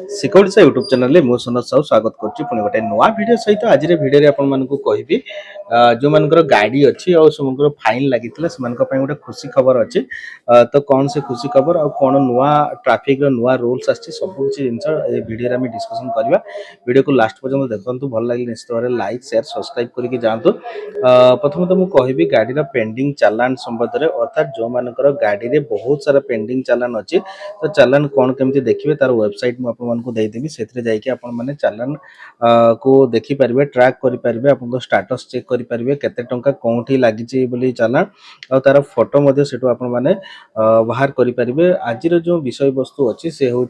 Security YouTube channel मु सुनत साहू स्वागत करुच्ची पुणी गोटे नुआ वीडियो सहित आज भिडियो आपको कहबी जो मान गाड़ी अच्छी और सब फाइन लगी गोटे खुशी खबर अच्छी तो कौन से खुशी खबर आ कौन नुआ ट्राफिक नुआ रूल्स आछि सब किसी जिन वीडियो में डिस्कसन करवा वीडियो को लास्ट पर्यंत देखते भल लगे निश्चित भाव लाइक शेयर सब्सक्राइब करके जातु प्रथम तो मुझे कहबी गाड़ी पेंडिंग चालान संबंध में अर्थात जो मान गाड़ी में बहुत सारा पेंडिंग चालान अच्छी तो चालान कौन केमती देखिए तार वेबसाइट मुझे देदेवी से आपने चालान को देखिपारे ट्रैक करेंगे आप स्टाटस चेक करेंगे केते टंका कौटी लगी चालान और तार फोटो से बाहर करेंगे आज जो विषय वस्तु अच्छी से हूँ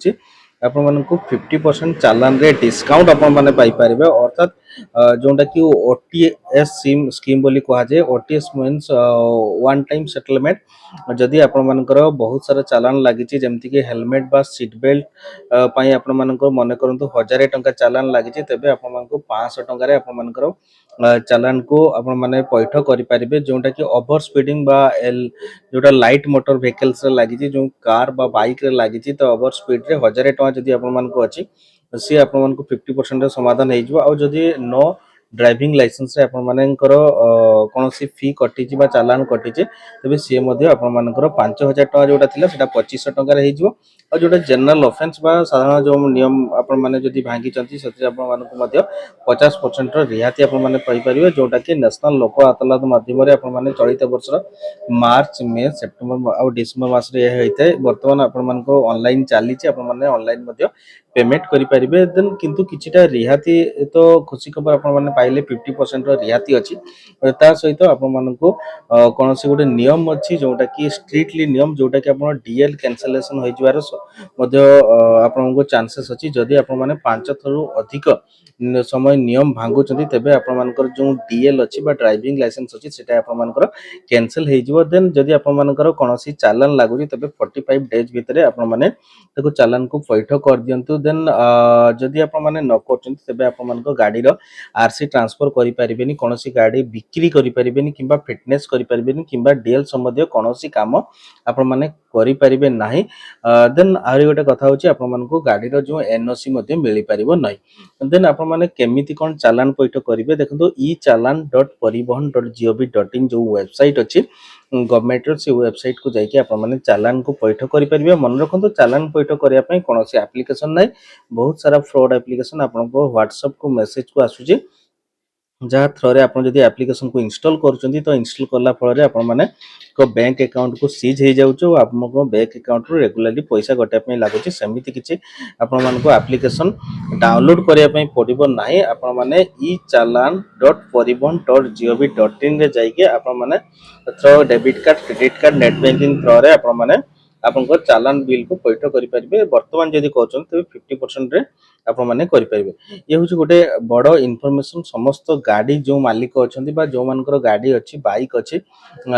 आपण 50% चालान रे डिस्काउंट आपण पाइपर अर्थात जोटा कि ओटीएस स्कीम बोली कहा जाए OTS means one time settlement जदि आपण बहुत सारा चालान लगी जमती कि हेलमेट बा सीट बेल्ट आपण मन करूँ 1000 टंका चालान लगी तेज आपण 500 टंकार आपण चालान को आपण मैंने पैठ करेंगे जोटा कि ओवर स्पीडिंग बा जोटा लाइट मोटर व्हीकल्स लगी जो कार बा बाइक रे लगी तो ओवर स्पीड रे 1000 टंका जदि आपण अच्छी सी आपण 50% समाधान हो जदि नो ड्राइविंग लाइसेंस रे आपण मानकर कौन सी फी कटि चालान कटि तेज सी आपण 5000 टंका जोटा थिला सेटा 2500 टंका रे हो और जोटा जनरल ऑफेंस बा साधारण जो नियम आपण माने जदि भांगी चंती से आपण मानक मध्य 50% रिहाती आपण माने पाई परिबे जोटा कि नेशनल लोक अदालत माध्यम रे आपण माने चलित वर्ष मार्च मे सेप्टेम्बर और डिसेम्बर मास रे होइते वर्तमान आपण मानक ऑनलाइन चली आपण माने ऑनलाइन मध्य पेमेंट करि परिबे देन किंतु किछिटा रिहाती तो खुशी खबर आपण माने पाइले 50% रिहाती अछि ता सहित आपण मानक कौन से गोटे नियम अच्छी जोटा कि स्ट्रिक्टली नियम जोटा कि आप डीएल कैंसलेशन हो जवार आपको चांसेस अच्छी जदि आप 5 थरु अधिक समय नियम भांगुंट तेज आप जो डीएल अच्छी ड्राइविंग लाइसेंस अच्छी से कैंसल हो देन जदि आपर कौन चालान लगुच तेज 45 डेज भितर आपने चालान को पैठ कर दिंतु देन जदि आप न कर गाड़ी आरसी ट्रांसफर करें कौन गाड़ी बिक्री करें कि फिटनेस करें कि डीएल संबंधी कौन काम आपण मैंने करें ना देन आहरी गोटे कथा होची आपण मानको गाड़ीर जो एनओसी मिल पार ना देन आपण मैंने केमिति कौन चालान पैठ करेंगे देखो ई चालान .परिवहन.gov.in जो वेबसाइट अच्छी गवर्नमेंट से वेबसाइट को जाकि आपने चालान को पैठ करेंगे मन रखु चालान पैठ करने कौन एप्लिकेशन ना बहुत सारा फ्रॉड एप्लिकेशन आपको व्हाट्सएप को मेसेज को आसूची जहाँ थ्रो आप एप्लिकेशन को इंस्टॉल कर तो इंस्टॉल कला फल आपण मैंने बैंक अकाउंट को सीज हो जाऊँ आपको बैंक अकाउंट रू रेगुलाली पैसा कटापी लगुच सेमती किसी आपण मानक एप्लिकेशन डाउनलोड करने पड़ो ना आपण मैंने ई चालान .परिवहन.gov.in रे जाइए आपण मैंने through debit card credit card net banking through रे आपण मैंने आपन चालान बिल को पैठ करेंगे बर्तमान जदि कहते 50% रे आपण मैंने करेंगे ये हूँ गोटे बड़ इनफॉरमेशन समस्त गाड़ी जो मालिक अच्छा जो मान गाड़ी अच्छी बाइक अच्छी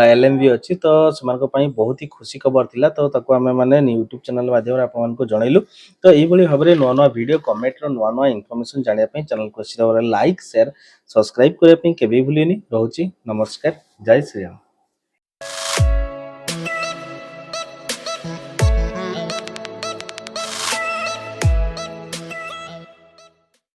एलएमवी अच्छी तो से बहुत ही खुशी खबर थिला तो आम मैंने यूट्यूब चैनल माध्यम आपको जनइलु तो यही भाव में नुआ नुआ वीडियो कमेंट नुआ नुआ इनफॉरमेशन जानापी चैनल को लाइक शेयर सब्सक्राइब करने के भी भूलिनी रोची नमस्कार जय श्री राम।